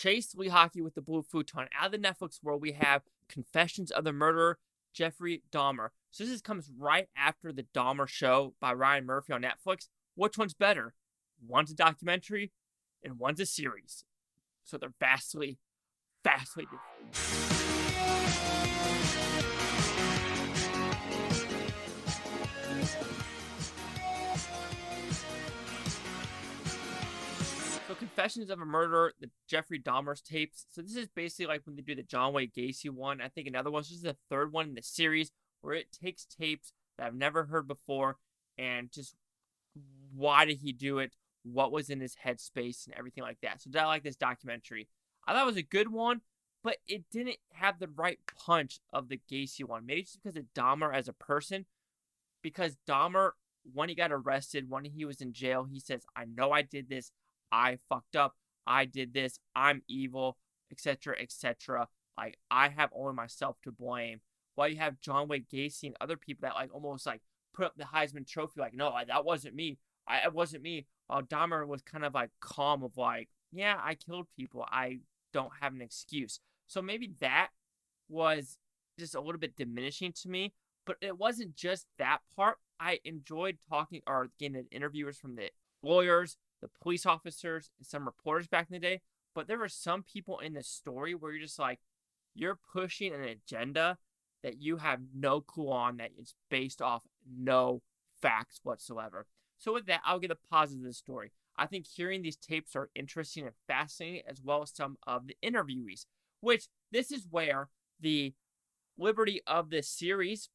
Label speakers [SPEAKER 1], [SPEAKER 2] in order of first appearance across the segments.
[SPEAKER 1] Chase Lee Hockey with the Blue Futon. Out of the Netflix world, we have Confessions of the Murderer, Jeffrey Dahmer. So this comes right after the Dahmer show by Ryan Murphy on Netflix. Which one's better? One's a documentary, and one's a series. So they're vastly different. So Confessions of a Murderer, the Jeffrey Dahmer's tapes. So this is basically like when they do the John Wayne Gacy one. I think another one. This is the third one in the series where it takes tapes that I've never heard before and just why did he do it? What was in his headspace and everything like that. So I like this documentary. I thought it was a good one, but it didn't have the right punch of the Gacy one. Maybe just because of Dahmer as a person. Because Dahmer, when he got arrested, when he was in jail, he says, I know I did this. I fucked up. I did this. I'm evil, etc., etc. Like, I have only myself to blame. While you have John Wayne Gacy and other people that like almost like put up the Heisman Trophy, like, no, that wasn't me. It wasn't me. While Dahmer was kind of like calm of like, yeah, I killed people. I don't have an excuse. So maybe that was just a little bit diminishing to me. But it wasn't just that part. I enjoyed talking or getting interviewers from the lawyers, the police officers, and some reporters back in the day. But there were some people in the story where you're just like, you're pushing an agenda that you have no clue on, that it's based off no facts whatsoever. So with that, I'll get a positive of the story. I think hearing these tapes are interesting and fascinating, as well as some of the interviewees, which this is where the liberty of this series,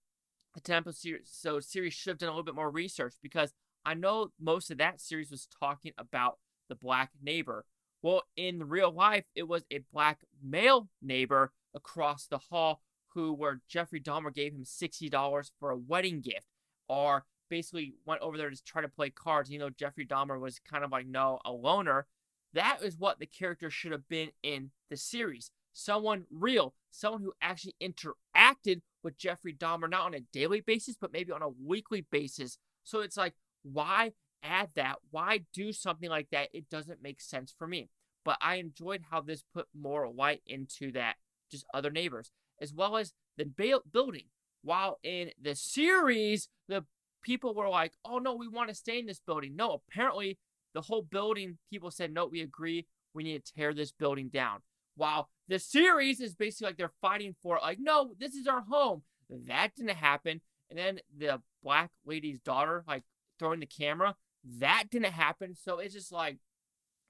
[SPEAKER 1] the Temple series, series should have done a little bit more research, because I know most of that series was talking about the black neighbor. Well, in real life, it was a black male neighbor across the hall where Jeffrey Dahmer gave him $60 for a wedding gift, or basically went over there to try to play cards. You know, Jeffrey Dahmer was kind of like, no, a loner. That is what the character should have been in the series. Someone real, someone who actually interacted with Jeffrey Dahmer, not on a daily basis, but maybe on a weekly basis. So it's like, why add that? Why do something like that? It doesn't make sense for me. But I enjoyed how this put more light into that, just other neighbors, as well as the building. While in the series, the people were like, oh no, we want to stay in this building. No, apparently the whole building, people said, no, we agree, we need to tear this building down. While the series is basically like they're fighting for it, like, no, this is our home. That didn't happen. And then the black lady's daughter, like, throwing the camera, that didn't happen. So it's just like,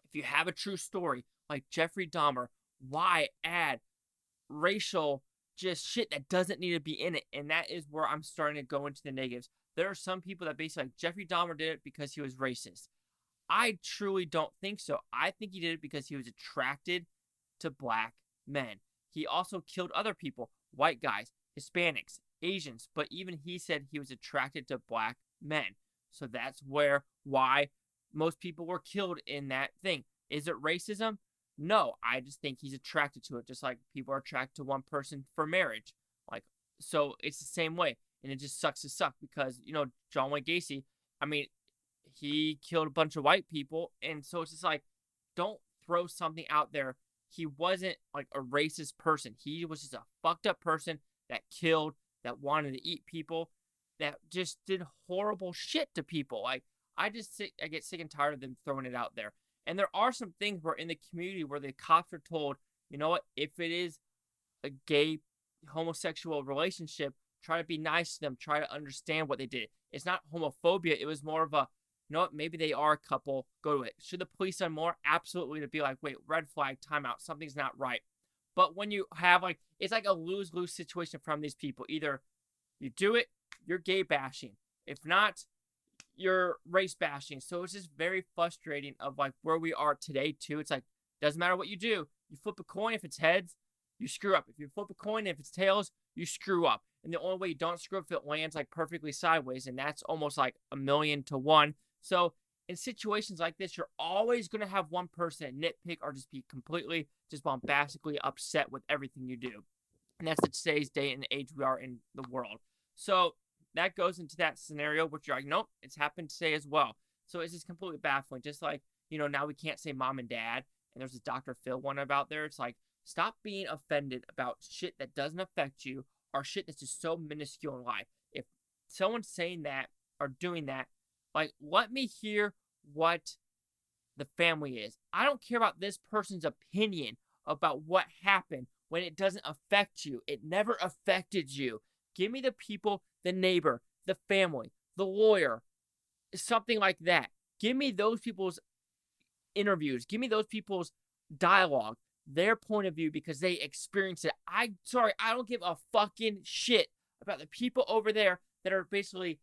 [SPEAKER 1] if you have a true story like Jeffrey Dahmer, why add racial just shit that doesn't need to be in it? And that is where I'm starting to go into the negatives. There are some people that basically like Jeffrey Dahmer did it because he was racist. I truly don't think so. I think he did it because he was attracted to black men. He also killed other people, white guys, Hispanics, Asians, but even he said he was attracted to black men. So that's why most people were killed in that thing. Is it racism? No, I just think he's attracted to it, just like people are attracted to one person for marriage. Like, so it's the same way. And it just sucks to suck because, you know, John Wayne Gacy, I mean, he killed a bunch of white people. And so it's just like, don't throw something out there. He wasn't like a racist person. He was just a fucked up person that killed, that wanted to eat people, that just did horrible shit to people. Like, I get sick and tired of them throwing it out there. And there are some things where in the community where the cops are told, you know what, if it is a gay homosexual relationship, try to be nice to them, try to understand what they did. It's not homophobia. It was more of a, you know what, maybe they are a couple, go to it. Should the police done more? Absolutely, to be like, wait, red flag, timeout, something's not right. But when you have like, it's like a lose-lose situation from these people. Either you do it, you're gay bashing. If not, you're race bashing. So it's just very frustrating of like where we are today too. It's like, doesn't matter what you do. You flip a coin, if it's heads, you screw up. If you flip a coin, if it's tails, you screw up. And the only way you don't screw up if it lands like perfectly sideways, and that's almost like 1,000,000 to 1. So in situations like this, you're always going to have one person nitpick or just be completely just bombastically upset with everything you do. And that's today's day and age we are in the world. So that goes into that scenario, which you're like, nope, it's happened today as well. So it's just completely baffling. Just like, you know, now we can't say mom and dad. and there's this Dr. Phil one about there. It's like, stop being offended about shit that doesn't affect you or shit that's just so minuscule in life. If someone's saying that or doing that, like, let me hear what the family is. I don't care about this person's opinion about what happened when it doesn't affect you. It never affected you. Give me the people, the neighbor, the family, the lawyer, something like that. Give me those people's interviews. Give me those people's dialogue, their point of view, because they experienced it. I don't give a fucking shit about the people over there that are basically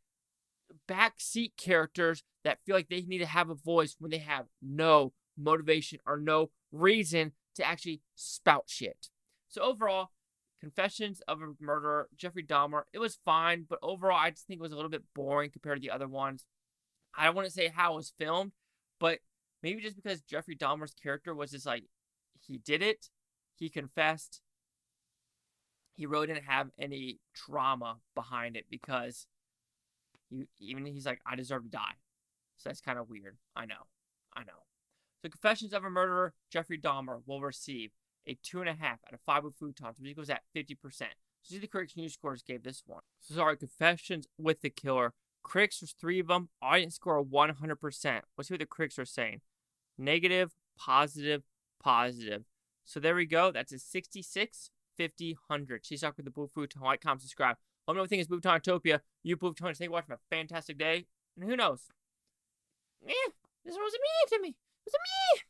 [SPEAKER 1] backseat characters that feel like they need to have a voice when they have no motivation or no reason to actually spout shit. So overall, Confessions of a Murderer, Jeffrey Dahmer, it was fine, but overall I just think it was a little bit boring compared to the other ones. I wouldn't say how it was filmed, but maybe just because Jeffrey Dahmer's character was just like, he did it, he confessed, he really didn't have any drama behind it because he's like, I deserve to die. So that's kind of weird. I know. So Confessions of a Murderer, Jeffrey Dahmer will receive a 2.5 out of 5 with Futon, which equals at 50%. So see the critics' news scores gave this one. So sorry, Confessions with the Killer. Critics, there's 3 of them. Audience score 100%. Let's see what the critics are saying. Negative, positive, positive. So there we go. That's a 66, 50, 100. She's stuck with the Blue Futon. Like, comment, subscribe. Let me know what you think is Futonatopia. You Blue Futon, thank you for watching. Have a fantastic day. And who knows? This wasn't me to me. It was me.